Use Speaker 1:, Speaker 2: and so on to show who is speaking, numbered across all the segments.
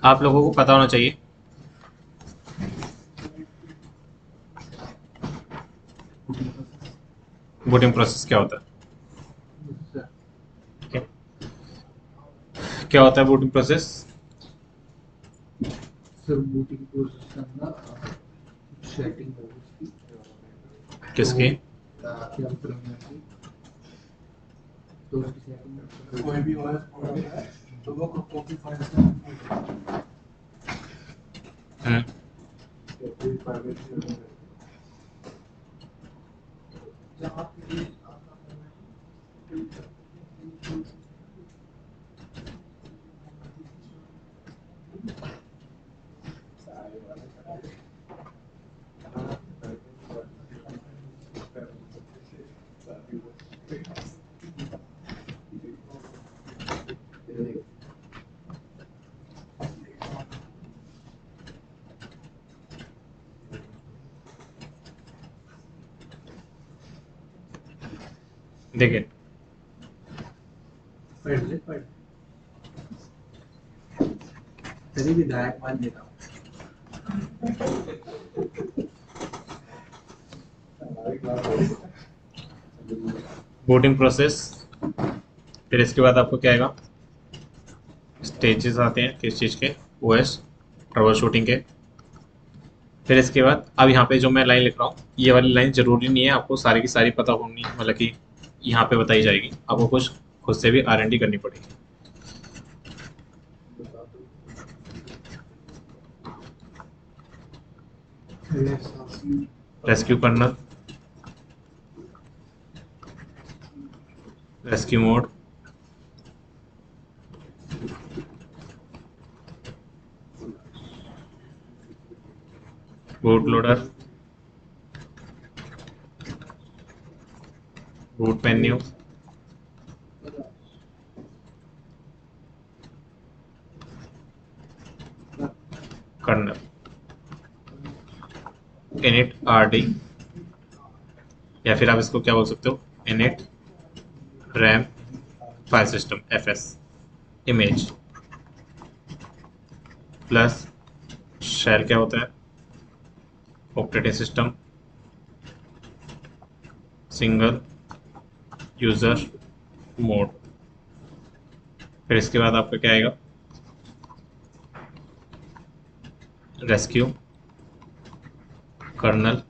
Speaker 1: आप लोगों को पता होना चाहिए बूटिंग प्रोसेस क्या होता है। क्या क्या होता है booting process?
Speaker 2: Sir booting process करना सेटिंग है उसकी।
Speaker 1: किसकी?
Speaker 2: क्या प्रीमियर की तो उसकी सेटिंग
Speaker 3: कोई भी ओएस प्रोग्राम है तो वो कॉपी फाइल से जहाँ पे
Speaker 1: देखिए
Speaker 2: पढ़ तभी विधायक मान लेता हूँ।
Speaker 1: बूटिंग प्रोसेस, फिर इसके बाद आपको क्या आएगा, स्टेजेस आते हैं किस चीज़ के, ओएस ट्रबल शूटिंग के। फिर इसके बाद अब यहाँ पे जो मैं लाइन लिख रहा हूँ ये वाली लाइन जरूरी नहीं है आपको सारी की सारी पता होनी, मतलब कि यहाँ पे बताई जाएगी, आपको कुछ खुद से भी R&D करनी पड़ेगी। Rescue kernel, rescue mode, boot loader, boot menu, kernel, init RD, या फिर आप इसको क्या बोल सकते हो, init ram file system FS, image plus shell क्या होता है, operating system, single user mode. फिर इसके बाद आपका क्या आएगा, रेस्क्यू कर्नल,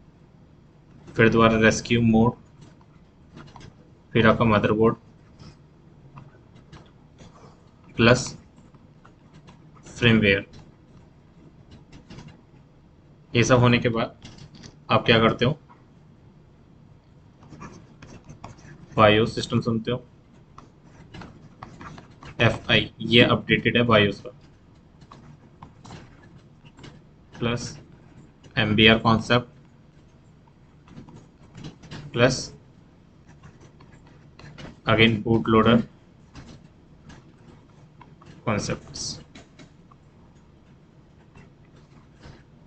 Speaker 1: फिर दोबारा रेस्क्यू मोड, फिर आपका मदरबोर्ड प्लस फ्रेमवेयर। ये सब होने के बाद आप क्या करते हो, बायोस सिस्टम सुनते हो, FI ये अपडेटेड है बायोस का, plus MBR concept plus again boot loader concepts.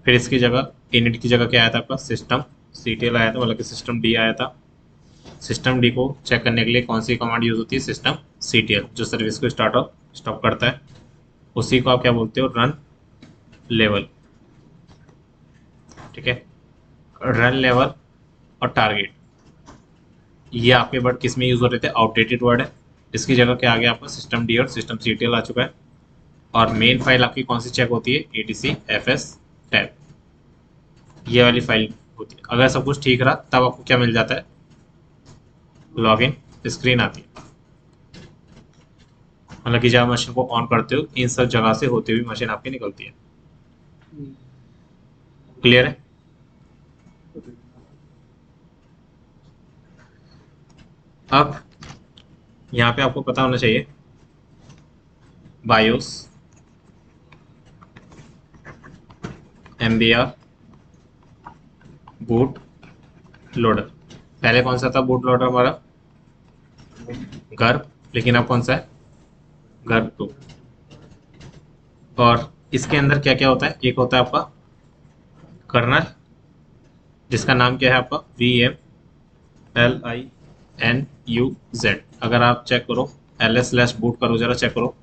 Speaker 1: फिर इसकी जगह इनिट की जगह क्या आया था आपका, सिस्टम CTL आया था, मतलब कि सिस्टम D आया था। सिस्टम D को चेक करने के लिए कौन सी कमांड यूज होती है, सिस्टम CTL जो सर्विस को स्टार्ट और स्टॉप करता है, उसी को आप क्या बोलते हो, रन लेवल। ठीक है, रन लेवल और टारगेट ये आपके वर्ड किस में यूज हो रहे थे, आउटडेटेड वर्ड है। इसकी जगह क्या आ गया आपका, सिस्टम D और सिस्टम CTL आ चुका है। और मेन फाइल आपकी कौन सी चेक होती है, ATC FS टैब, ये वाली फाइल होती है। अगर सब कुछ ठीक रहा तब आपको क्या मिल जाता है, लॉगिन स्क्रीन आती है। मतलब कि जब मशीन को ऑन करते हो इन सब जगह से होते हुए मशीन आपकी निकलती है। क्लियर है? अब यहाँ पे आपको पता होना चाहिए बायोस, MBR, बूट लोडर। पहले कौन सा था बूट लोडर हमारा, गर्भ, लेकिन अब कौन सा है, गर्भ 2। और इसके अंदर क्या क्या होता है, एक होता है आपका कर्नल, जिसका नाम क्या है आपका VMLINUZ। अगर आप चेक करो ls/boot करो, जरा चेक करो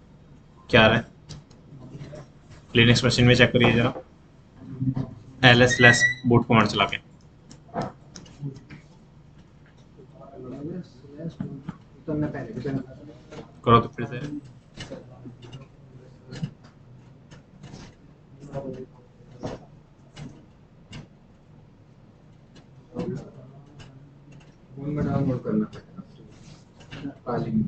Speaker 1: क्या आ रहा है। लिनक्स मशीन में चेक करिए जरा ls/boot कमांड चला के।
Speaker 2: तो मैं पहले भी चला
Speaker 1: करो तो फिर से।
Speaker 2: फोन में डाउनलोड करना पड़ेगा काली में।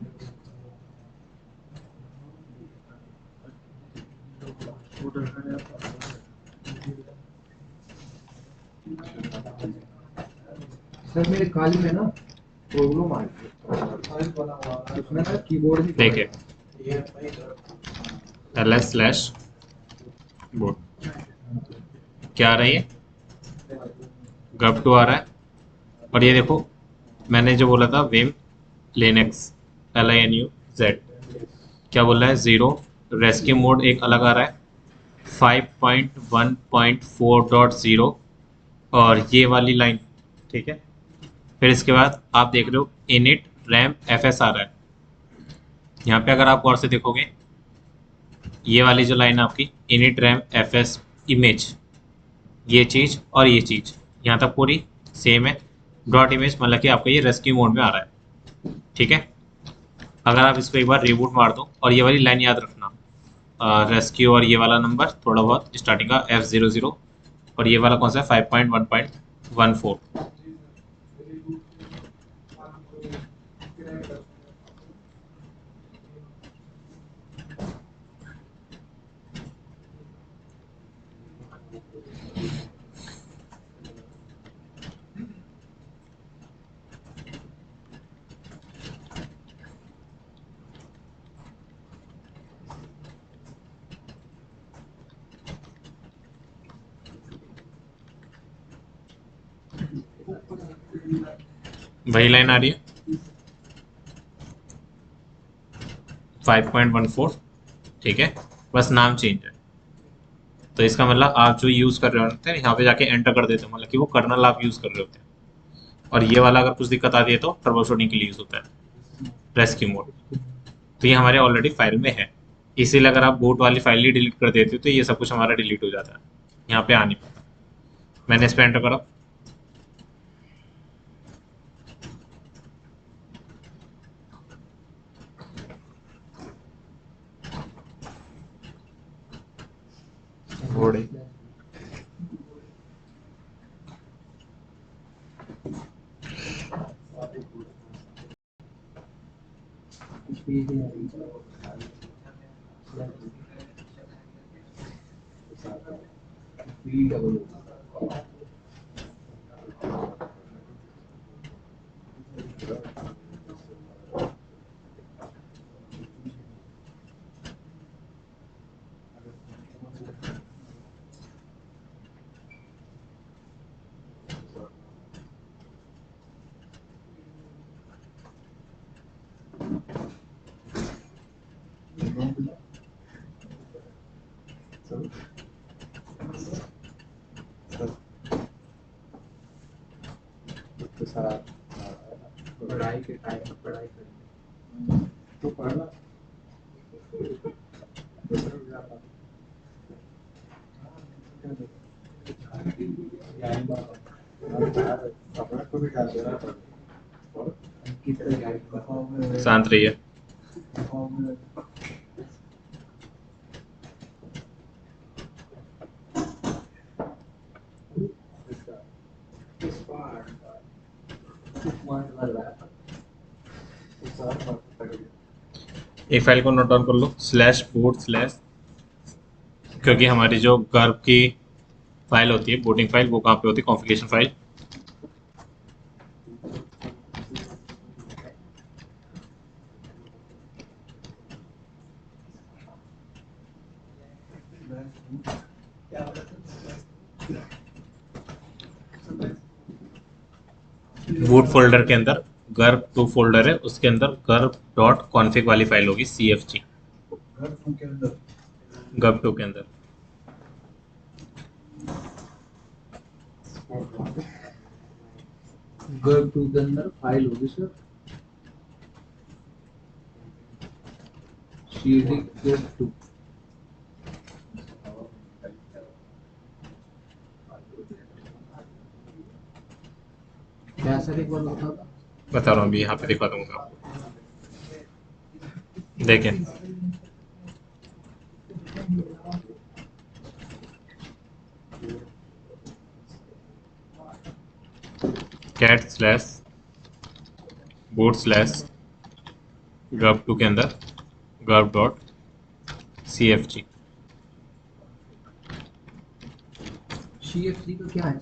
Speaker 2: सर मेरे काली में ना प्रॉब्लम आ रही
Speaker 3: फाइल बना हुआ है
Speaker 2: उसमें ना कीबोर्ड नहीं
Speaker 1: देखिए
Speaker 3: ये भाई इधर
Speaker 1: ls/boot क्या आ रही है, gub2 आ रहा है। और ये देखो मैंने जो बोला था विम लिनक्स LINUZ क्या बोल रहा है, 0 रेस्क्यू मोड एक अलग आ रहा है 5.1.4.0 और ये वाली लाइन, ठीक है। फिर इसके बाद आप देख रहे हो init RAM fs आ रहा है। यहाँ पे अगर आप गौर से देखोगे ये वाली जो लाइन है आपकी init RAM fs इमेज, ये चीज़ और ये चीज़ यहाँ तक पूरी सेम है। डॉट इमेज मतलब कि आपका ये रेस्क्यू मोड में आ रहा है, ठीक है। अगर आप इसको एक बार रिबूट मार दो और ये वाली लाइन याद रखना, रेस्क्यू और ये वाला नंबर थोड़ा बहुत स्टार्टिंग का F00 और ये वाला कौन सा है 5.1.14। वही लाइन आ रही है 5.14, ठीक है, बस नाम चेंज है। तो इसका मतलब आप जो यूज़ कर रहे होते हैं यहाँ पे जाके एंटर कर देते हो, मतलब कि वो कर्नल आप यूज़ कर रहे होते हैं। और ये वाला अगर कुछ दिक्कत आती है तो ट्रबल शूटिंग के लिए यूज़ होता है रेस्क्यू मोड। तो ये हमारे ऑलरेडी फाइल में है, इसीलिए अगर आप बूट वाली फाइल ही डिलीट कर देते हो तो ये सब कुछ हमारा डिलीट हो जाता है, यहाँ पे आ नहीं पाता। मैंने इस पर एंटर करा, घोड़े
Speaker 2: पढ़ाई के टाइम पढ़ाई करनी तो पढ़ना
Speaker 1: शांत रहिए। एक फाइल को नोट डाउन कर लो /boot/, क्योंकि हमारी जो गर्भ की फाइल होती है बूटिंग फाइल वो कहाँ पे होती है, कॉन्फ़िगरेशन फाइल। बूट फोल्डर के अंदर गर्भ2 फोल्डर है, उसके अंदर गर्भ.config वाली फाइल होगी CFG
Speaker 3: घर के अंदर
Speaker 1: गर्भ2 के अंदर।
Speaker 2: गर्भ 2 के अंदर फाइल होगी सर, CD गर्भ 2। क्या सर, एक बार बता दो।
Speaker 1: बता रहा हूँ अभी, यहाँ पे दिखा दूंगा आपको। देखें, कैट स्लैश बोट स्लैश गर्भ 2 के अंदर गर्भ डॉट CFG।
Speaker 2: CFG का क्या है?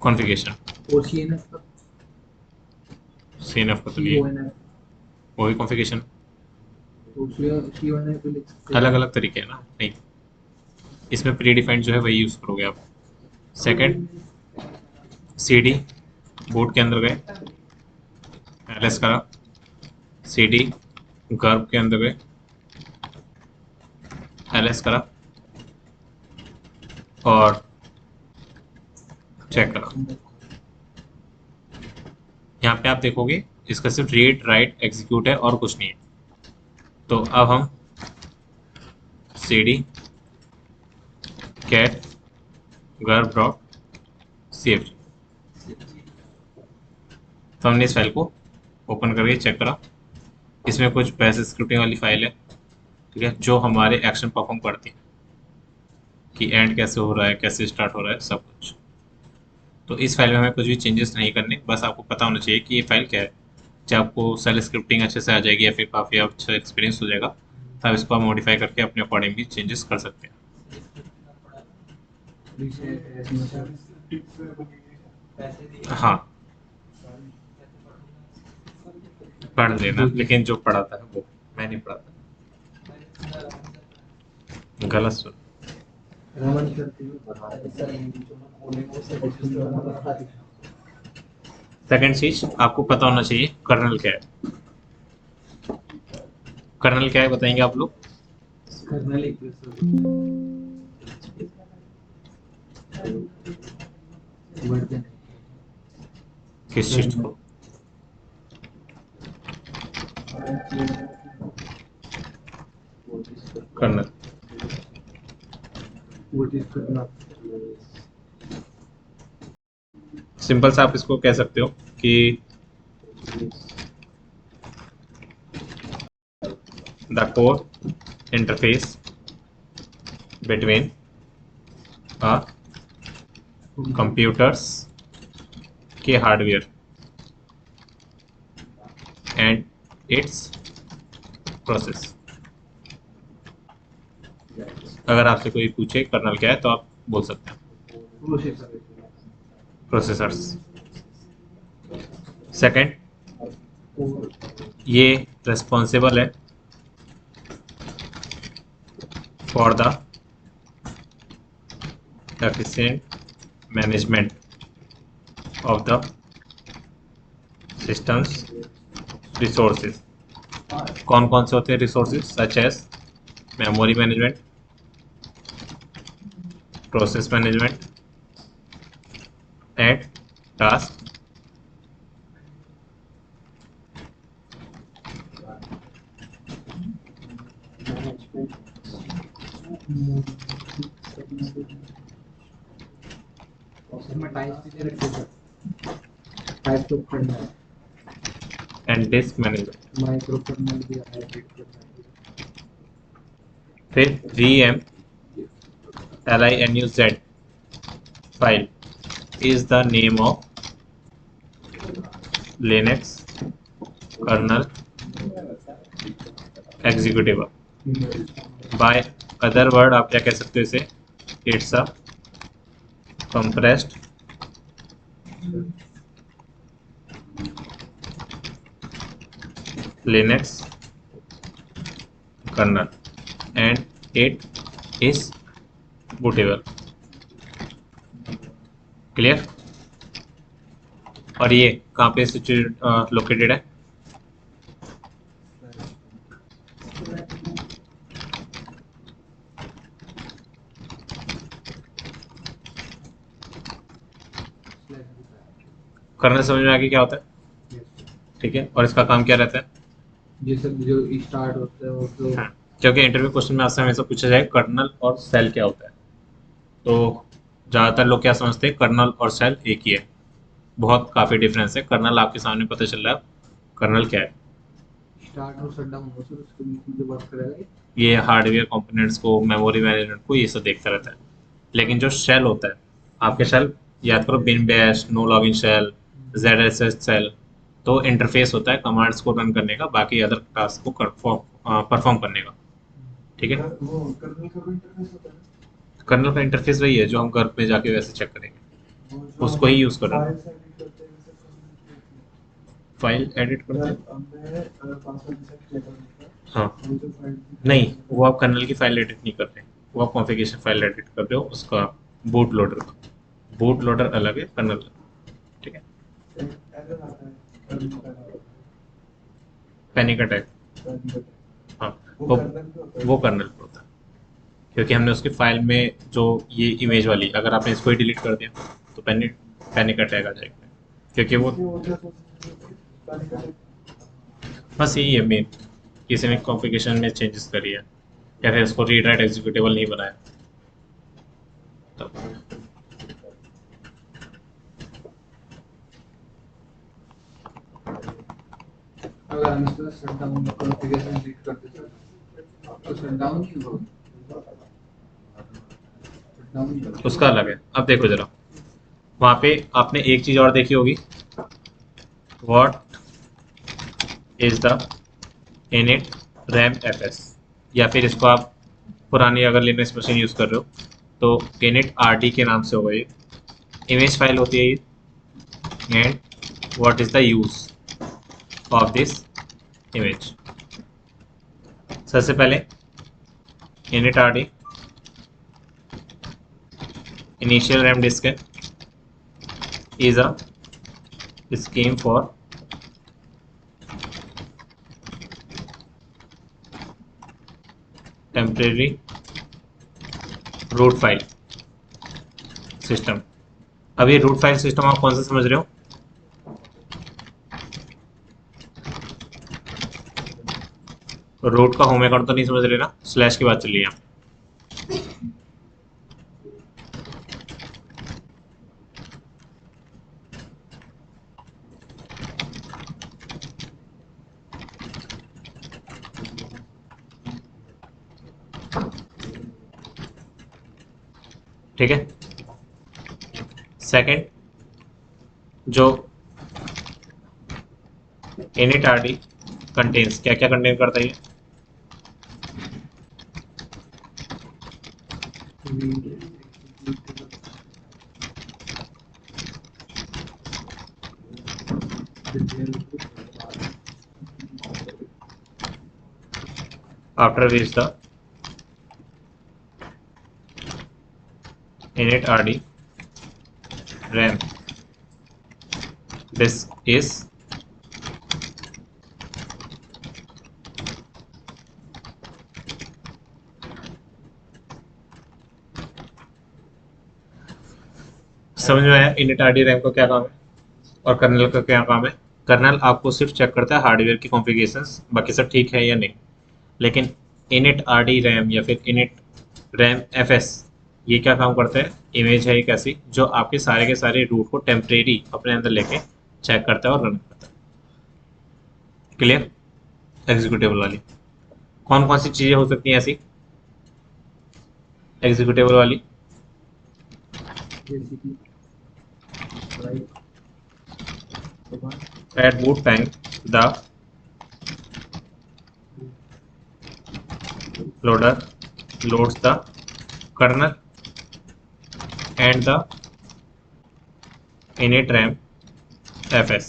Speaker 1: कॉन्फ़िगरेशन।
Speaker 2: और CNF का?
Speaker 1: CNF का तो नहीं है,
Speaker 2: CONF?
Speaker 1: वही कॉन्फ़िगरेशन।
Speaker 2: तो CONF भी लिख सकते हैं।
Speaker 1: अलग अलग तरीके हैं ना, नहीं इसमें प्री डिफाइंड जो है वही यूज़ करोगे आप। सेकंड, CD बोट के अंदर गए, LS करा, CD गर्भ के अंदर गए, LS करा और चेक करा। यहाँ पे आप देखोगे इसका सिर्फ रीड राइट एग्जीक्यूट है और कुछ नहीं है। तो अब हम CD कैट गर्भ डॉट CFG, तो हमने इस फाइल को ओपन करके चेक करा। इसमें कुछ बैश स्क्रिप्टिंग वाली फाइल है, ठीक है, जो हमारे एक्शन परफॉर्म करती है कि एंड कैसे हो रहा है, कैसे स्टार्ट हो रहा है, सब कुछ। तो इस फाइल में हमें कुछ भी चेंजेस नहीं करने, बस आपको पता होना चाहिए कि ये फाइल क्या है। चाहे आपको सेल स्क्रिप्टिंग अच्छे से आ जाएगी या फिर काफ़ी अच्छा एक्सपीरियंस हो जाएगा, तब इसको आप मॉडिफाई करके अपने अकॉर्डिंग भी चेंजेस कर सकते हैं। हाँ, पढ़ लेना, लेकिन जो पढ़ाता है वो, मैं नहीं पढ़ाता। गलत सुन।
Speaker 2: रमन करते हुए बता
Speaker 1: सेकंड चीज आपको पता होना चाहिए कर्नल क्या है। कर्नल क्या है बताएंगे आप लोग?
Speaker 2: कर्नल एक वर्जन
Speaker 1: किस चीज को? Kernel.
Speaker 2: What is kernel?
Speaker 1: Simple सा आप इसको कह सकते हो कि the core interface between computers के हार्डवेयर एंड इट्स प्रोसेस। अगर आपसे कोई पूछे कर्नल क्या है तो आप बोल सकते हैं प्रोसेसर्स। सेकंड, ये रिस्पॉन्सिबल है for the efficient management of the systems resources। कौन कौन से होते हैं resources? Such as memory management, process management and task
Speaker 2: में टाइप भी दे रखे सर, टाइप तो करना है,
Speaker 1: and disk management.
Speaker 2: Micro kernel भी हाइब्रिड करना है।
Speaker 1: फिर VM linuz file is the name of Linux kernel executable। By other word आप क्या कह सकते हो इसे? It's a compressed Linux kernel and it is bootable। Clear? और ये कहाँ पे लोकेटेड है? कर्नल समझ में आ गया क्या होता है?
Speaker 2: Yes.
Speaker 1: ठीक है, और इसका काम क्या रहता है?
Speaker 2: ये सब जो स्टार्ट होता है वो तो
Speaker 1: क्योंकि इंटरव्यू क्वेश्चन में आपसे हमेशा पूछा जाए कर्नल और सेल क्या होता है, तो ज़्यादातर लोग क्या समझते हैं कर्नल और सेल एक ही है। बहुत काफ़ी डिफरेंस है। कर्नल आपके सामने पता चल रहा है कर्नल क्या है।
Speaker 2: स्टार्ट और शट डाउन हो, सर उसके बीच में जो बात करेगा
Speaker 1: ये हार्डवेयर कंपोनेंट्स को, मेमोरी मैनेजमेंट को, ये सब देखता रहता है। लेकिन जो शेल होता है, आपके शेल याद करो, bin bash, no login shell, Z S S shell, तो इंटरफेस होता है कमांड्स को रन करने का, बाकी अदर टास्क को परफॉर्म करने का। ठीक है,
Speaker 3: वो कर्नल का भी इंटरफेस होता है।
Speaker 1: कर्नल का इंटरफेस वही है जो हम घर पे जाके वैसे चेक करेंगे,
Speaker 3: वो जो
Speaker 1: उसको ही यूज़ कर रहे हैं।
Speaker 3: फाइल्स एडिट करते हैं वैसे कर्नल
Speaker 1: फाइल एडिट करते हैं,
Speaker 3: जब हमने पासवर्ड रिसेट किया था उसका,
Speaker 1: हाँ।
Speaker 3: वो जो फाइल थी
Speaker 1: नहीं, वो आप कर्नल की फाइल एडिट नहीं कर रहे, वो आप कॉन्फ़िगरेशन फाइल एडिट कर रहे हो उसका, बूट लोडर का। बूट लोडर अलग है, कर्नल अलग है। ठीक है,
Speaker 3: एक एरर आता है कर्नल का,
Speaker 1: पैनिक अटैक,
Speaker 3: कर्नल का।
Speaker 1: हाँ,
Speaker 3: वो
Speaker 1: वो
Speaker 3: कर्नल पे होता है।
Speaker 1: वो कर्नल पर होता है, क्योंकि हमने उसकी फाइल में जो ये इमेज वाली, अगर आपने इसको ही डिलीट कर दिया तो पैनिक पैनिक अटैक आ जाएगा, क्योंकि वो
Speaker 3: इसकी वजह से पैनिक अटैक।
Speaker 1: बस यही है मेन, किसी ने कॉन्फ़िगरेशन में चेंजेस करी है या फिर उसको रीड राइट एग्जीक्यूटेबल नहीं बनाया तो।
Speaker 2: अगर हम इसका शट डाउन कॉन्फ़िगरेशन एडिट करते सर तो शट डाउन ही होगा, शट डाउन ही होगा।
Speaker 1: उसका अलग है। अब देखो जरा, वहाँ पे आपने एक चीज़ और देखी होगी, what is the init RAM F S, या फिर इसको आप पुरानी अगर लिनक्स मशीन यूज़ कर रहे हो तो इनिट आर डी के नाम से होगा। ये इमेज फाइल होती है ये, and what is the use of this image. सबसे पहले init R D initial RAM disk है, is a scheme for temporary root file system. अब ये रूट फाइल सिस्टम आप कौन सा समझ रहे हो? रूट का होम अकाउंट तो नहीं समझ रहे ना, स्लैश की बात चल रही है। ठीक है, सेकंड जो इनिट आर डी कंटेन्स, क्या क्या कंटेन करता है ये? After which the init rd ram disk is समझ में आया init rd रैम का क्या काम है और कर्नल का क्या काम है? कर्नल आपको सिर्फ चेक करता है हार्डवेयर की कॉन्फ़िगरेशंस, बाकी सब ठीक है या नहीं। लेकिन init rd रैम या फिर init रैम fs, ये क्या काम करता है? इमेज है एक ऐसी जो आपके सारे के सारे रूट को टेम्परेरी अपने अंदर लेके चेक करता है और रन करता है। क्लियर? एग्जीक्यूटेबल वाली कौन कौन सी चीज़ें हो सकती हैं ऐसी एग्जीक्यूटेबल वाली?
Speaker 2: जैसे कि right
Speaker 1: At boot time, the loader loads the kernel and the init RAM fs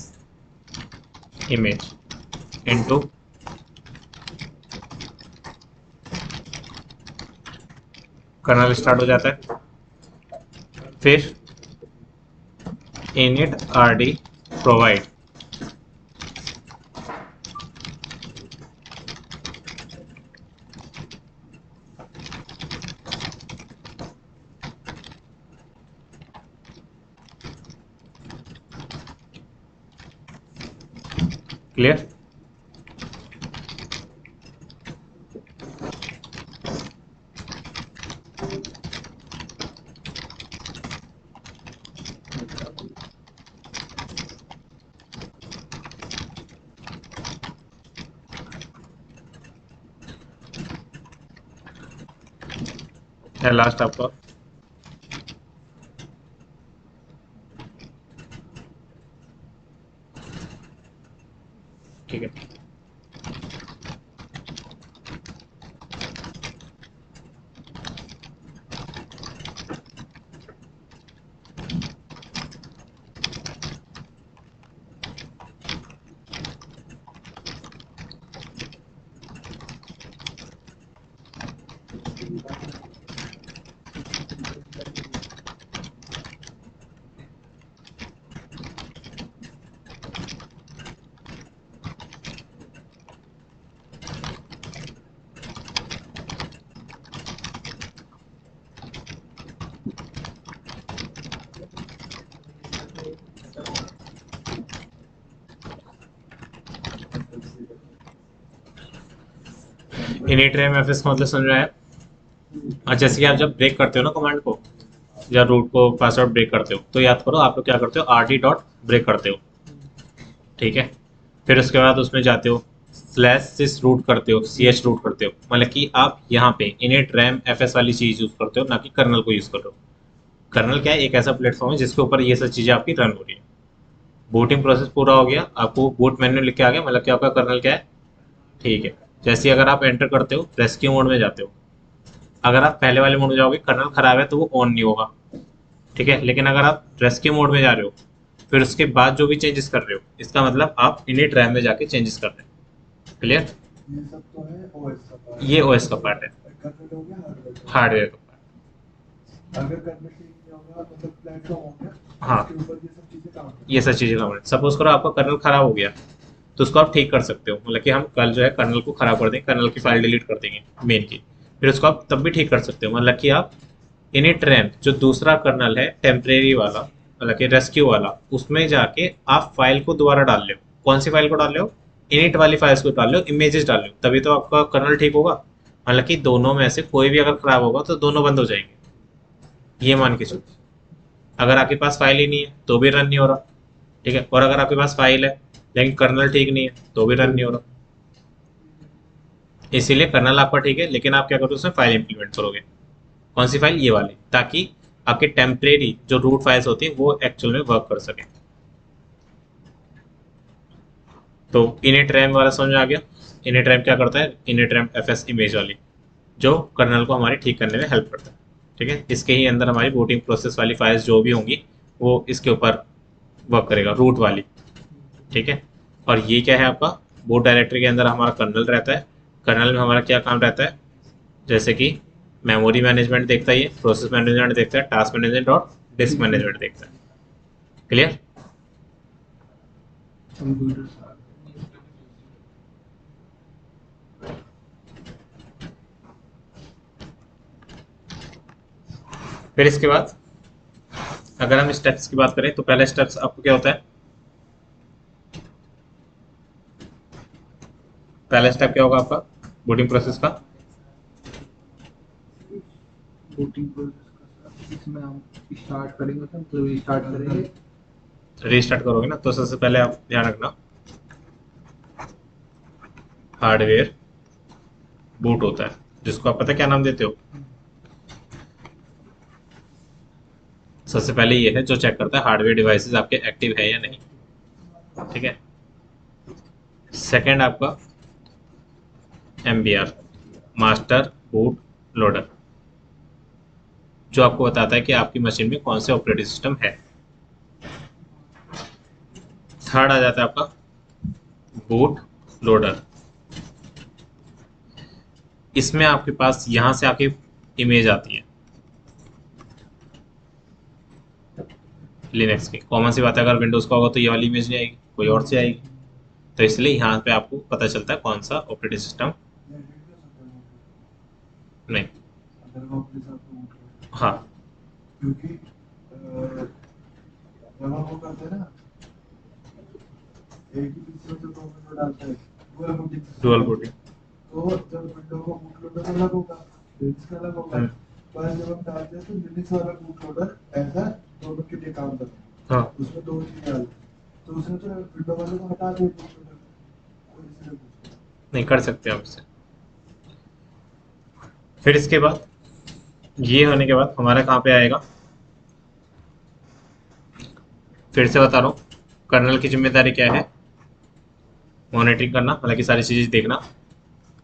Speaker 1: image into kernel start हो जाता है। फिर init rd provide clear? Last आपका ठीक है। इनिट रैम एफएस का मतलब समझ में आया? और जैसे कि आप जब ब्रेक करते हो ना कमांड को, या रूट को पासवर्ड ब्रेक करते हो, तो याद करो आप लोग क्या करते हो, आर डॉट ब्रेक करते हो, ठीक है। फिर उसके बाद उसमें जाते हो स्लैश सिस रूट करते हो, सी एच रूट करते हो, मतलब कि आप यहाँ पे इनिट रैम एफ एस वाली चीज़ यूज़ करते हो, ना कि कर्नल को यूज़ कर रहे हो। कर्नल क्या है, एक ऐसा प्लेटफॉर्म है जिसके ऊपर ये सब चीज़ें आपकी रन हो रही है। बूटिंग प्रोसेस पूरा हो गया, आपको बूट मेन्यू लिख के आ गया, मतलब कि आपका कर्नल क्या है, ठीक है। जैसे ही अगर आप एंटर करते हो रेस्क्यू मोड में जाते हो, अगर आप पहले वाले मोड में जाओगे कर्नल खराब है तो वो ऑन नहीं होगा, ठीक है। लेकिन अगर आप रेस्क्यू मोड में जा रहे हो, फिर उसके बाद जो भी चेंजेस कर रहे हो, इसका मतलब आप इनिट रैम में जाके चेंजेस कर रहे हैं। क्लियर?
Speaker 3: ये सब तो है ओएस का पार्ट।
Speaker 1: ये ओएस का पार्ट है,
Speaker 3: कर्नल हो गया हार्डवेयर का।
Speaker 1: हार्डवेयर का पार्ट।
Speaker 3: अगर कर्नल ठीक नहीं होगा मतलब प्लेटफॉर्म हो गया,
Speaker 1: हाँ,
Speaker 3: उसके ऊपर ये सब चीजें काम करती
Speaker 1: ये सब चीज़ें काम है। सपोज करो आपका कर्नल खराब हो गया, तो उसको आप ठीक कर सकते हो, मतलब कि हम कल जो है कर्नल को खराब कर देंगे, कर्नल की फाइल डिलीट कर देंगे मेन की, फिर उसको आप तब भी ठीक कर सकते हो, मतलब कि आप इनिट रैम जो दूसरा कर्नल है टेम्परेरी वाला, मतलब कि रेस्क्यू वाला, उसमें जाके आप फाइल को दोबारा डाल लो। कौन सी फाइल को डाल लो? इनिट वाली फाइल्स को डाल लो, इमेजेस डाल लो, तभी तो आपका कर्नल ठीक होगा। मतलब कि दोनों में से कोई भी अगर खराब होगा तो दोनों बंद हो जाएंगे, ये मान के चलो। अगर आपके पास फाइल ही नहीं है तो भी रन नहीं हो रहा, ठीक है। और अगर आपके पास फाइल है लेकिन कर्नल ठीक नहीं है तो भी रन नहीं हो रहा। इसीलिए कर्नल आपका ठीक है, लेकिन आप क्या करोगे, उसमें फाइल इंप्लीमेंट करोगे। कौन सी फाइल? ये वाली, ताकि आपके टेम्परेरी जो रूट फाइल्स होती है वो एक्चुअल में वर्क कर सके। तो इनिट रैम वाला समझ में आ गया। इनिट रैम क्या करता है? Init RAM F S image वाली, जो कर्नल को हमारी ठीक करने में हेल्प करता है, ठीक है। इसके ही अंदर हमारी बूटिंग प्रोसेस वाली फाइल्स जो भी होंगी वो इसके ऊपर वर्क करेगा, रूट वाली, ठीक है। और ये क्या है आपका, बूट डायरेक्टरी के अंदर हमारा कर्नल रहता है। कर्नल में हमारा क्या काम रहता है, जैसे कि मेमोरी मैनेजमेंट देखता है, ये प्रोसेस मैनेजमेंट देखता है, टास्क मैनेजमेंट और डिस्क मैनेजमेंट देखता है। क्लियर?
Speaker 2: कंप्यूटर
Speaker 1: फिर इसके बाद अगर हम स्टेप्स की बात करें तो पहला स्टेप्स आपको क्या होता है, पहला स्टेप क्या होगा आपका बूटिंग प्रोसेस का?
Speaker 2: बूटिंग प्रोसेस का सर, इसमें हम स्टार्ट करेंगे तो मतलब स्टार्ट करेंगे।
Speaker 1: रीस्टार्ट करोगे ना, तो सबसे पहले आप ध्यान रखना हार्डवेयर बूट होता है, जिसको आप पता है क्या नाम देते हो? सबसे पहले ये है जो चेक करता है हार्डवेयर डिवाइसेस आपके एक्टिव है या नहीं, ठीक है। सेकंड आपका MBR, मास्टर बूट लोडर, जो आपको बताता है कि आपकी मशीन में कौन से ऑपरेटिंग सिस्टम है। थर्ड आ जाता है आपका बूट लोडर, इसमें आपके पास यहाँ से आपकी इमेज आती है लिनक्स की। कॉमन सी बात है, अगर विंडोज़ का होगा तो ये वाली इमेज नहीं आएगी, कोई और से आएगी। तो इसलिए यहाँ पे आपको पता चलता है कौन सा ऑपरेटिंग सिस्टम।
Speaker 3: है। एडिट कर सकते हैं
Speaker 1: नहीं,
Speaker 3: अगर वो अपने साथ में उठ रहे हैं।
Speaker 1: हाँ,
Speaker 3: क्योंकि जब हम वो करते हैं ना एक ही पीसी में जो दो विंडो डालता है डुअल बूटिंग
Speaker 1: डुअल बूटिंग।
Speaker 3: तो जब विंडो को बूट लोडर अलग होगा, लिनक्स का अलग होगा, पर जब हम डालते हैं तो लिनक्स वाला बूट लोडर ऐसा दोनों के लिए काम करता है।
Speaker 1: हाँ
Speaker 3: उसमें दो चीजें डालते हैं, तो उसने तो विंडो वाले को हटा दिया बूट लोडर, कोई इसलिए पूछ रहा
Speaker 1: नहीं कर सकते आप इससे। फिर इसके बाद ये होने के बाद हमारा कहाँ पे आएगा, फिर से बता रहा हूँ, कर्नल की जिम्मेदारी क्या है, मॉनिटरिंग करना, मतलब कि सारी चीज़ें देखना,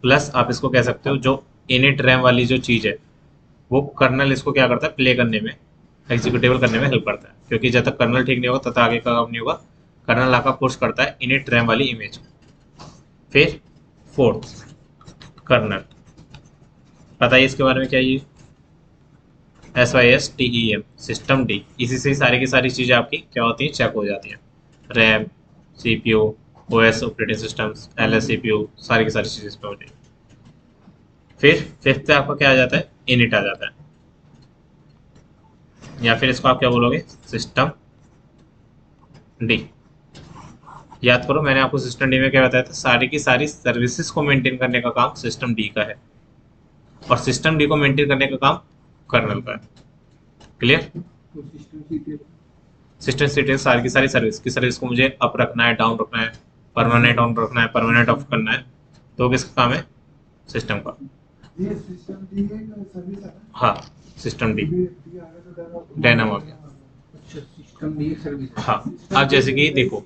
Speaker 1: प्लस आप इसको कह सकते हो जो इनिट रैम वाली जो चीज़ है वो कर्नल इसको क्या करता है, प्ले करने में, एग्जीक्यूटेबल करने में हेल्प करता है, क्योंकि जब तक कर्नल ठीक नहीं होगा तब तक आगे का काम नहीं होगा। कर्नल आका पुश करता है इनिट रैम वाली इमेज। फिर फोर्थ कर्नल, बताइए इसके बारे में क्या, ये SYSTEM सिस्टम डी, इसी से सारी की सारी चीज़ें आपकी क्या होती हैं, चेक हो जाती हैं, RAM, CPU, OS operating systems, LS CPU, सारी की सारी चीज़ें इसमें हो जाएगी। फिर फिफ्थ पे आपका क्या आ जाता है, इनिट आ जाता है, या फिर इसको आप क्या बोलोगे, सिस्टम डी। याद करो मैंने आपको सिस्टम डी में क्या बताया था, सारी की सारी सर्विसेज को मेंटेन करने का काम सिस्टम डी का है, और सिस्टम डी को मेंटेन करने का काम कर्नल का है। क्लियर।
Speaker 2: तो सिस्टम सीटीएल
Speaker 1: सिस्टम डिटेल्स सारी की सारी सर्विस की सर्विस को मुझे अप रखना है, डाउन रखना है, परमानेंट ऑन रखना है, परमानेंट ऑफ करना है, तो किसका काम है, सिस्टम का।
Speaker 3: है। ये सिस्टम डी है का सर्विस है ना,
Speaker 1: हाँ सिस्टम डी,
Speaker 3: डी डी आगे तो
Speaker 1: डायनामो आ गया।
Speaker 2: अच्छा सिस्टम डी सर्विस है।
Speaker 1: हाँ अब जैसे कि देखो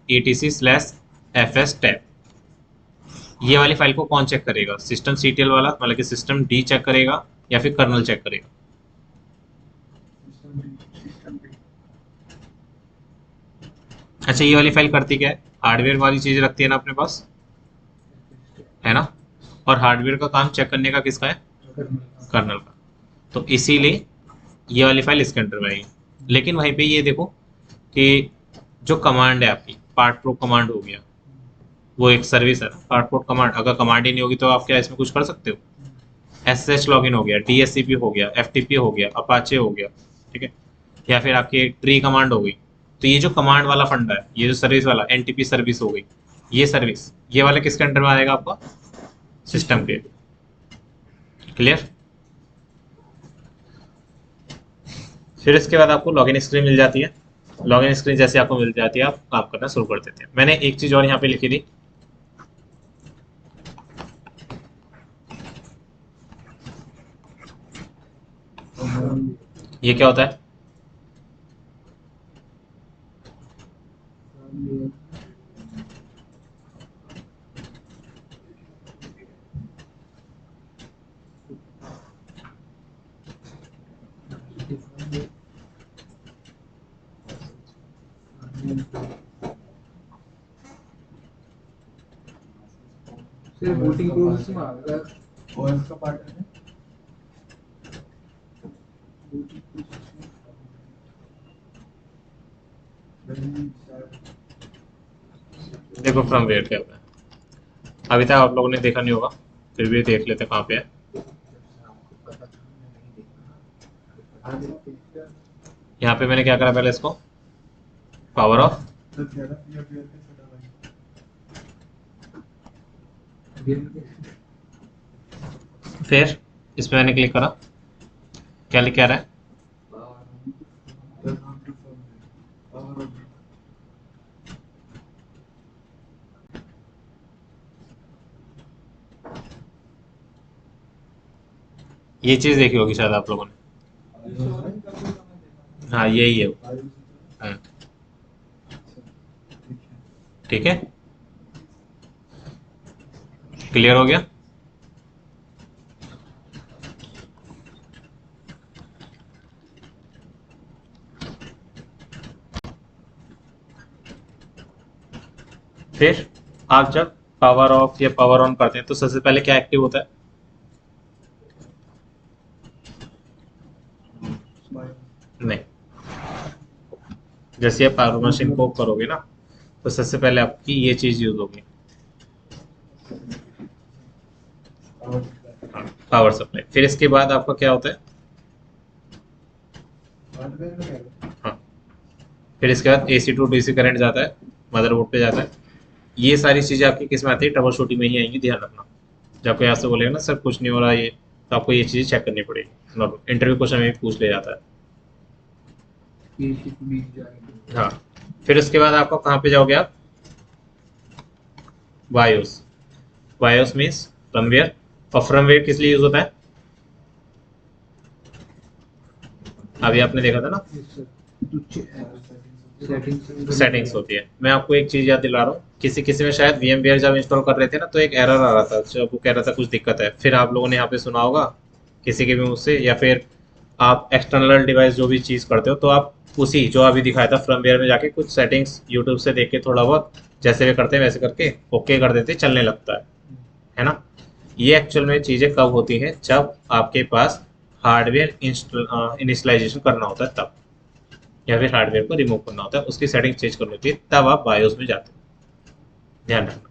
Speaker 1: /etc/fs टैब, ये वाली फाइल को कौन चेक करेगा, सिस्टम सीटीएल वाला, मतलब कि सिस्टम डी चेक करेगा या फिर कर्नल चेक करेगा।
Speaker 3: सिस्टम डी
Speaker 2: सिस्टम डी
Speaker 1: अच्छा ये वाली फाइल करती क्या है, हार्डवेयर वाली चीज रखती है ना अपने पास, है ना, और हार्डवेयर का काम चेक करने का किसका है, कर्नल का, तो इसीलिए ये वाली फाइल इसके अंडर में आएगी। लेकिन वहीं पे ये देखो कि जो कमांड है आपकी, पार्ट प्रो कमांड हो गया, वो एक सर्विस है ना, पार्ट प्रो कमांड, अगर कमांड ही नहीं होगी तो आप क्या इसमें कुछ कर सकते हो, SSH लॉगिन हो गया, DHCP हो गया, FTP हो गया, अपाचे हो गया, ठीक है, या फिर आपकी ट्री कमांड हो गई। तो ये जो कमांड वाला फंडा है, ये जो सर्विस वाला NTP सर्विस हो गई, ये सर्विस, ये वाला किसके अंडर में आएगा आपका, सिस्टम के। क्लियर। फिर इसके बाद आपको लॉगिन स्क्रीन मिल जाती है, लॉगिन स्क्रीन जैसे आपको मिल जाती है आप काम करना शुरू कर देते हैं। मैंने एक चीज और यहाँ पे लिखी थी, ये क्या होता है,
Speaker 2: सिर्फ बूटिंग प्रोसेस में आ गया।
Speaker 3: OS का पार्ट है
Speaker 2: बूटिंग प्रोसेस में
Speaker 1: देखो फ्रॉम वेयर क्या होता है, अभी तक आप लोगों ने देखा नहीं होगा, फिर भी देख लेते कहाँ पे है।
Speaker 2: आपको पता था मैं नहीं देखा। हाँ देखते हैं।
Speaker 1: यहाँ पे मैंने क्या करा, पहले इसको पावर ऑफ,
Speaker 3: तो कह रहा है ये बियर के छोटा भाई
Speaker 1: फिर इसमें मैंने क्लिक करा, क्या लिख आ रहा है,
Speaker 3: welcome to firmware power of
Speaker 1: ये चीज देखी होगी शायद आप लोगों ने, हाँ यही है वो। हाँ, ठीक है, क्लियर हो गया। फिर आप जब पावर ऑफ या पावर ऑन करते हैं तो सबसे पहले क्या एक्टिव होता है, नहीं, जैसे आप पावर मशीन को करोगे ना तो सबसे पहले आपकी ये चीज यूज होगी, पावर सप्लाई। फिर इसके बाद आपका क्या होता है,
Speaker 3: हार्डवेयर में क्या है
Speaker 1: हाँ, फिर इसके बाद AC टू DC करंट जाता है, मदरबोर्ड पे जाता है। ये सारी चीज़ें आपकी किस में आती है, ट्रबल शूटिंग में ही आएंगी, ध्यान रखना। जब कोई आपसे बोलेगा ना सर कुछ नहीं हो रहा ये, तो आपको ये चीज़ें चेक करनी पड़ेगी। नॉर्मल इंटरव्यू क्वेश्चन में भी पूछ लिया जाता है।
Speaker 2: ये कितनी जाएगी?
Speaker 1: हाँ, फिर उसके बाद आपको कहाँ पे जाओगे आप, बायोस। BIOS means firmware. और फर्मवेयर किस लिए यूज होता है, अभी आपने देखा था ना, सेटिंग्स होती है। मैं आपको एक चीज याद दिला रहा हूँ, किसी किसी में शायद VMware जब इंस्टॉल कर रहे थे ना तो एक एरर आ रहा था, जब वो कह रहा था कुछ दिक्कत है, फिर आप लोगों ने यहाँ पे सुना होगा किसी के भी मुंह से, या फिर आप एक्सटर्नल डिवाइस जो भी चीज़ करते हो तो आप उसी जो अभी दिखाया था फर्मवेयर में जाके कुछ सेटिंग्स यूट्यूब से देख के थोड़ा बहुत जैसे भी करते हैं वैसे करके ओके कर देते, चलने लगता है ना। ये एक्चुअल में चीज़ें कब होती हैं, जब आपके पास हार्डवेयर इनिशलाइजेशन करना होता है तब, या फिर हार्डवेयर को रिमूव करना होता है, उसकी सेटिंग चेंज करनी होती है, तब आप बायोस में जाते हो। ध्यान रखना,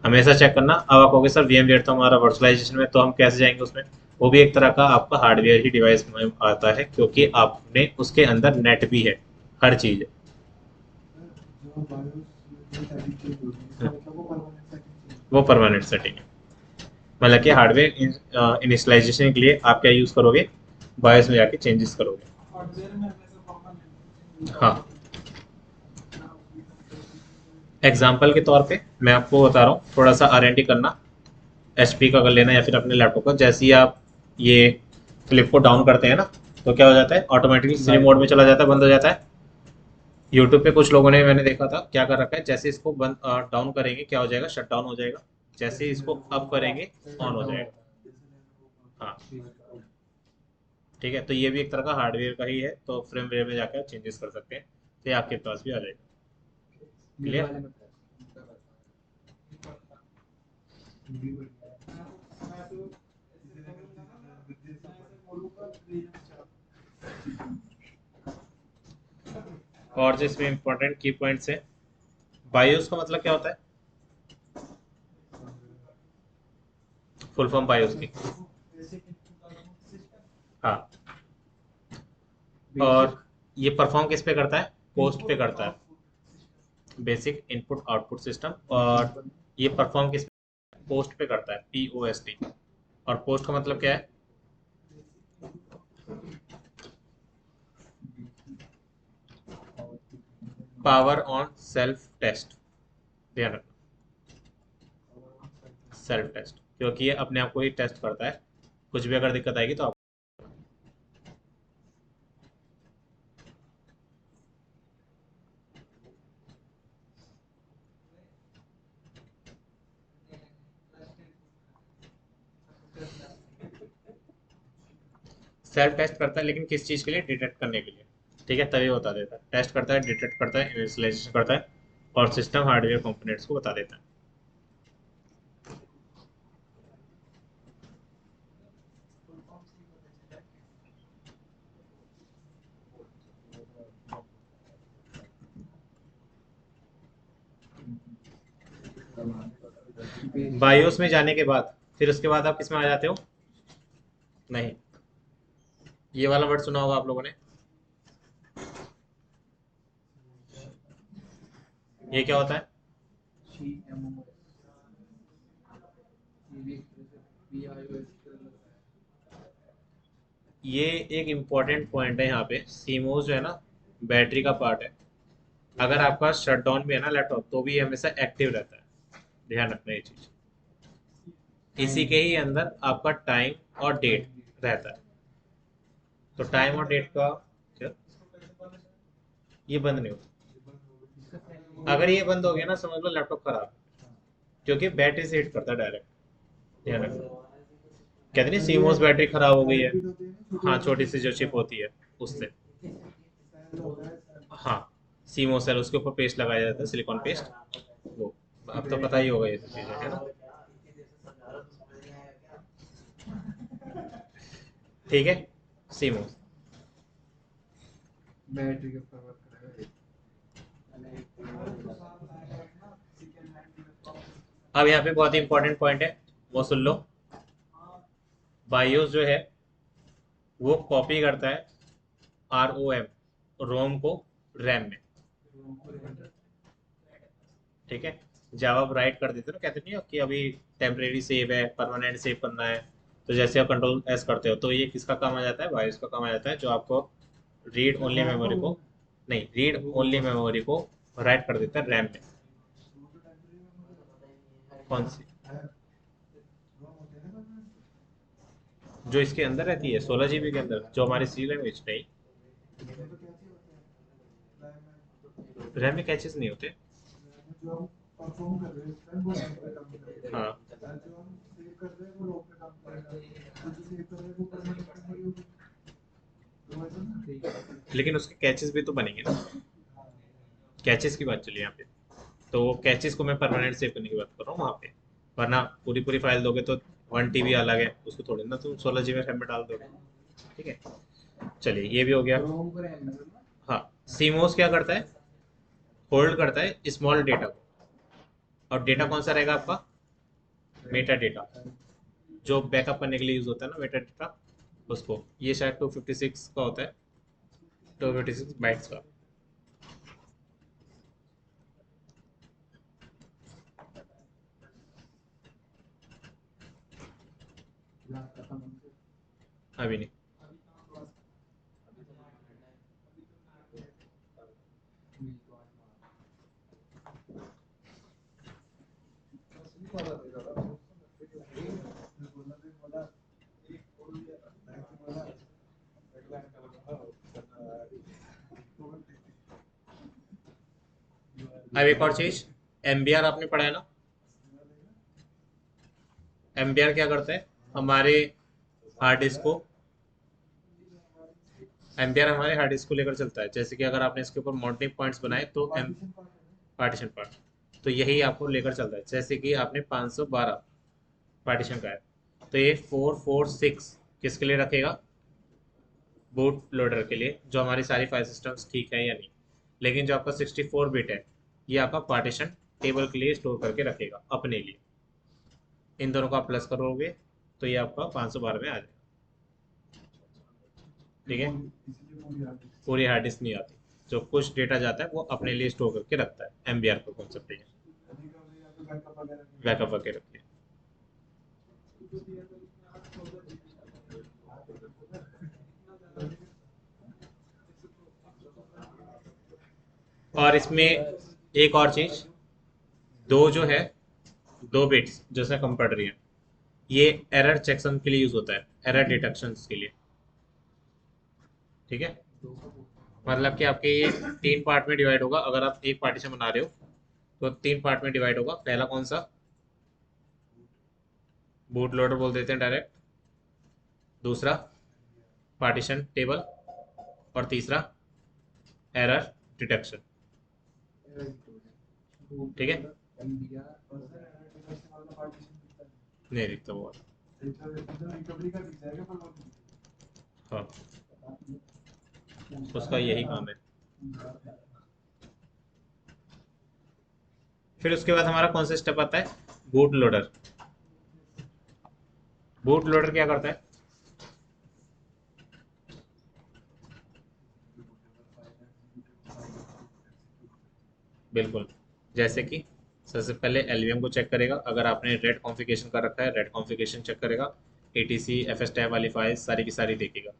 Speaker 1: हमेशा चेक करना। अब आप कहोगे सर VMware तो हमारा वर्चुअलाइजेशन में, तो हम कैसे जाएंगे उसमें, वो भी एक तरह का आपका हार्डवेयर ही डिवाइस में आता है, क्योंकि आपने उसके अंदर नेट भी है, हर चीज़ है।
Speaker 3: जो बायोस में सेटिंग चेंज होगी इसका मतलब वो परमानेंट सेटिंग चेंज।
Speaker 1: वो परमानेंट सेटिंग है, मतलब कि हार्डवेयर इनिशलाइजेशन के लिए आप क्या यूज़ करोगे, बायोस में जाके चेंजेस करोगे।
Speaker 3: हार्डवेयर में हमेशा परमानेंट।
Speaker 1: हाँ, एग्जाम्पल के तौर पे मैं आपको बता रहा हूँ, थोड़ा सा R&D करना, HP का कर लेना या फिर अपने लैपटॉप का। जैसे ही आप ये फ्लिप को डाउन करते हैं ना तो क्या हो जाता है, ऑटोमेटिकली स्लीप मोड में चला जाता है, बंद हो जाता है। यूट्यूब पे कुछ लोगों ने, मैंने देखा था क्या कर रखा है, जैसे इसको बंद डाउन करेंगे क्या हो जाएगा, शट डाउन हो जाएगा, जैसे ही इसको अप करेंगे ऑन हो जाएगा। हाँ ठीक है, तो ये भी एक तरह का हार्डवेयर का ही है, तो फ्रेमवेयर में जाकर चेंजेस कर सकते हैं, तो ये आपके पास भी आ जाएगा।
Speaker 2: ये
Speaker 1: क्लियर।
Speaker 2: वाले में
Speaker 1: और जो इसमें इंपॉर्टेंट की पॉइंट्स है, बायोस का मतलब क्या होता है, फुल फॉर्म बायोस की। हाँ, और ये परफॉर्म किस पे करता है, पोस्ट पे करता है, बेसिक इनपुट आउटपुट सिस्टम। और ये परफॉर्म किस पे, पोस्ट पे करता है, POST। और पोस्ट का मतलब क्या है, पावर ऑन सेल्फ टेस्ट। ध्यान रखना, सेल्फ टेस्ट, क्योंकि ये अपने आप को ही टेस्ट करता है, कुछ भी अगर दिक्कत आएगी तो आप। सेल्फ टेस्ट करता है, लेकिन किस चीज़ के लिए, डिटेक्ट करने के लिए। ठीक है, तभी बता देता है, टेस्ट करता है, डिटेक्ट करता है, इनिशियलाइजेशन करता है, और सिस्टम हार्डवेयर कंपोनेंट्स को बता देता है। बायोस में जाने के बाद फिर उसके बाद आप किस में आ जाते हो, नहीं, ये वाला वर्ड सुना होगा आप लोगों ने, ये क्या होता है,
Speaker 2: CMOS, ये भी एक तरह से BIOS का लग रहा है।
Speaker 1: ये एक इम्पॉर्टेंट पॉइंट है यहाँ पे। सीमोस जो है ना, बैटरी का पार्ट है, अगर आपका शट डाउन भी है ना लैपटॉप, तो भी ये हमेशा एक्टिव रहता है। ध्यान रखना ये चीज, इसी के ही अंदर आपका टाइम और डेट रहता है। तो टाइम और डेट का क्या, ये बंद नहीं होता, अगर ये बंद हो गया ना समझ लो लैपटॉप खराब है, क्योंकि बैटरी से हिट करता है डायरेक्ट। ध्यान रखना, कहते नहीं सीमोस बैटरी खराब हो गई है, हाँ छोटी सी जो चिप होती है उससे। हाँ, सीमोस सेल, उसके ऊपर पेस्ट लगाया जाता है, सिलिकॉन पेस्ट, वो अब तो पता ही होगा ये सब चीजें, है ना। ठीक है, सीमोस।
Speaker 2: बैटरी के ऊपर वर्क करेगा।
Speaker 1: अब यहाँ पे बहुत ही इंपॉर्टेंट पॉइंट है, वो सुन लो। बायोस जो है वो कॉपी करता है ROM, रोम को रैम में। ठीक है। जब आप राइट कर देते हो ना, कहते नहीं हो कि अभी टेम्परेरी सेव है, परमानेंट सेव करना है, तो जैसे आप कंट्रोल एस करते हो तो ये किसका काम आ जाता है, वायर्स का काम आ जाता है, जो आपको रीड ओनली मेमोरी को, नहीं, रीड ओनली मेमोरी को राइट कर देता है रैम में।
Speaker 3: वो तो टेम्परेरी मेमोरी होता है।
Speaker 1: कौन सी?
Speaker 3: रोम होते हैं ना परमानेंट।
Speaker 1: जो इसके अंदर रहती है 16 GB के अंदर, जो हमारी सी लैंग्वेज नहीं।
Speaker 3: इसमें तो क्या चीज होता है रैम में।
Speaker 1: रैम में कैचेस नहीं होते।
Speaker 3: रैम में जो हम परफॉर्म कर रहे हैं इस टाइम वो रैम पे काम करेगा।
Speaker 1: हाँ,
Speaker 3: और जो हम सेव कर रहे हैं वो रोम पे काम करेगा। तो जो सेव कर रहे हैं वो परमानेंट मेमोरी होगी। तो वैसा ना।
Speaker 1: लेकिन उसके कैचेस भी तो बनेंगे ना,
Speaker 3: हाँ।
Speaker 1: कैचेस की बात चली यहाँ पे। तो वो कैचेस को मैं परमानेंट सेव करने की बात कर रहा हूँ वहाँ पे। वरना पूरी पूरी फाइल दोगे तो 1 TB अलग है, उसको थोड़ी ना तुम 16 GB रैम में डाल दोगे। ठीक है, चलिए ये भी हो गया।
Speaker 2: रोम पर है ना।
Speaker 1: हाँ, सीमोस क्या करता है, होल्ड करता है स्मॉल डेटा को। और डेटा कौन सा रहेगा आपका, मेटा डेटा, जो बैकअप करने के लिए यूज होता है ना, मेटा डेटा, उसको। ये शायद 256 का होता है, 256 बाइट्स का।
Speaker 2: क्लास खत्म होने
Speaker 1: अभी नहीं।
Speaker 2: से मेरी तो आज
Speaker 3: बस नहीं वाला दे रहा था मैं बोला भी बोला एक बोल दिया मैं तो बोला अगला
Speaker 1: अब एक और चीज, एमबीआर आपने पढ़ा है ना। एमबीआर क्या करता है, हमारे हार्ड डिस्क को, एमबीआर हमारे हार्ड डिस्क को लेकर चलता है। जैसे कि अगर आपने इसके ऊपर माउंटिंग पॉइंट्स बनाए तो एम,
Speaker 3: पार्टीशन पार्ट है
Speaker 1: पार्टीशन पार्ट, तो यही आपको लेकर चलता है। जैसे कि आपने 512 पार्टीशन का है, तो ये 446 किसके लिए रखेगा, बूट लोडर के लिए, जो हमारी सारी फाइल सिस्टम्स ठीक है या नहीं। लेकिन जो आपका 64 बिट है, ये आपका पार्टीशन टेबल के लिए स्टोर करके रखेगा अपने लिए। इन दोनों को आप प्लस करोगे तो ये आपका 512 में आ जाएगा। ठीक है,
Speaker 3: इसलिए पूरी आती है
Speaker 1: पूरी हार्ड डिस्क नहीं आती, जो कुछ डेटा जाता है वो अपने लिए स्टोर करके रखता है। एमबीआर का कॉन्सेप्ट है,
Speaker 3: रिकवरी या तो बैकअप वगैरह के लिए
Speaker 1: बैकअप वगैरह के लिए। और इसमें एक और चीज, दो जो है, 2 बिट्स जैसे कम पड़ रही है, ये एरर चेकसन के लिए यूज होता है, एरर डिटेक्शन के लिए। ठीक है, मतलब कि आपके ये 3 पार्ट में डिवाइड होगा। अगर आप एक पार्टीशन बना रहे हो तो 3 पार्ट में डिवाइड होगा। पहला कौन सा, बूट लोडर बोल देते हैं डायरेक्ट, दूसरा पार्टीशन टेबल, और तीसरा एरर डिटेक्शन। ठीक है,
Speaker 2: एमबीआर
Speaker 3: वाला पार्टीशन दिखता है
Speaker 1: नहीं दिखता वो वाला।
Speaker 3: इधर रिकवरी का दिख जाएगा पर वो
Speaker 1: हाँ, उसका यही काम है। फिर उसके बाद हमारा कौन सा स्टेप आता है, बूट लोडर। बूट लोडर क्या करता है, बिल्कुल, जैसे कि सबसे पहले एलवीएम को चेक करेगा। अगर आपने रेड कॉन्फ़िगरेशन कर रखा है, रेड कॉन्फ़िगरेशन चेक करेगा। एटीसी एफएस टैब वाली फाइल्स सारी की सारी देखेगा।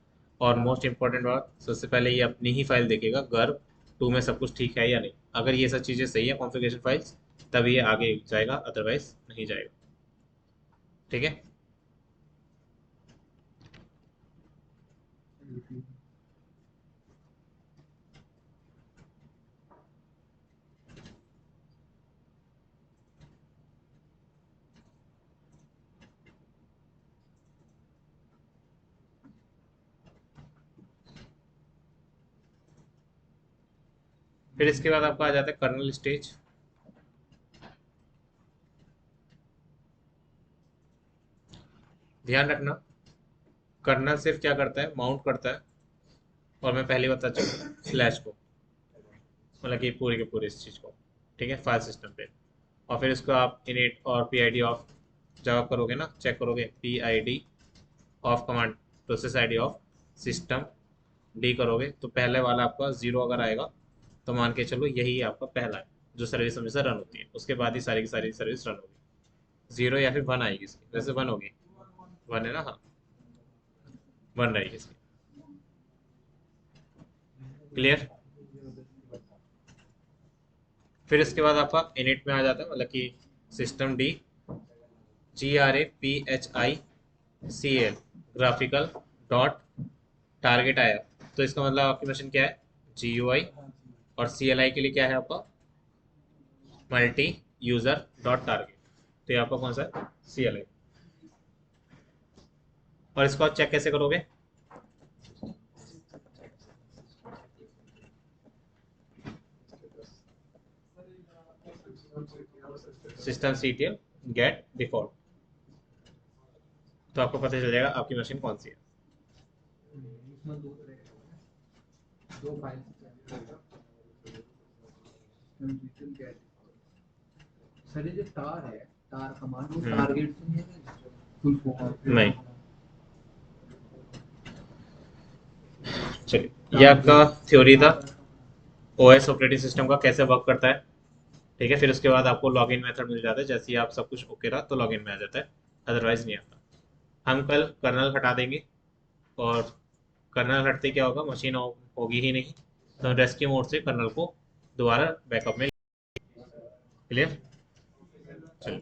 Speaker 1: और मोस्ट इंपॉर्टेंट बात, सबसे पहले ये अपनी ही फाइल देखेगा, गर्भ 2 में सब कुछ ठीक है या नहीं। अगर ये सब चीज़ें सही है कॉन्फ़िगरेशन फाइल्स, तब ये आगे जाएगा, अदरवाइज नहीं जाएगा। ठीक है, फिर इसके बाद आपका आ जाता है कर्नल स्टेज। ध्यान रखना, कर्नल सिर्फ क्या करता है, माउंट करता है। और मैं पहले बता चुका हूँ स्लैश को, मतलब कि पूरे के पूरे इस चीज़ को। ठीक है, फाइल सिस्टम पे। और फिर इसको आप इनिट और पी आई डी ऑफ जब आप करोगे ना, चेक करोगे, P I D of command, process I D of system D करोगे, तो पहले वाला आपका 0 अगर आएगा तो मान के चलो यही आपका पहला है। जो सर्विस हमेशा रन होती है, उसके बाद ही सारी की सारी सर्विस रन होगी। 0 या फिर 1 आएगी इसकी, वैसे 1 होगी, 1 है ना, हाँ 1 रहेगी इसकी। क्लियर। फिर इसके बाद आपका इनिट में आ जाता है, मतलब कि system D GRAPHICL graphical dot target आया, तो इसका मतलब आपकी मशीन क्या है, GUI, और CLI के लिए क्या है आपका मल्टी यूजर डॉट टारगेट, तो ये आपका कौन सा है, CLI। और इसको आप चेक कैसे करोगे, सिस्टम CTL गेट डिफॉल्ट, तो आपको पता चल जाएगा आपकी मशीन कौन सी है।
Speaker 2: इसमें दो तरह के होते हैं, दो फाइल सर ये जो तार है, तार कमांड वो टारगेट से नहीं है, फुल फॉर्म
Speaker 1: नहीं, चलिए ये आपका थ्योरी था OS ऑपरेटिंग सिस्टम का कैसे वर्क करता है। ठीक है, फिर उसके बाद आपको लॉगिन मेथड मिल जाता है, जैसे ही आप सब कुछ ओके रहा तो लॉगिन में आ जाता है, अदरवाइज नहीं आता। हम कल कर्नल हटा देंगे, और कर्नल हटते क्या होगा, मशीन होगी ही नहीं, तो रेस्क्यू मोड से कर्नल को दोबारा बैकअप में। क्लियर। चलिए।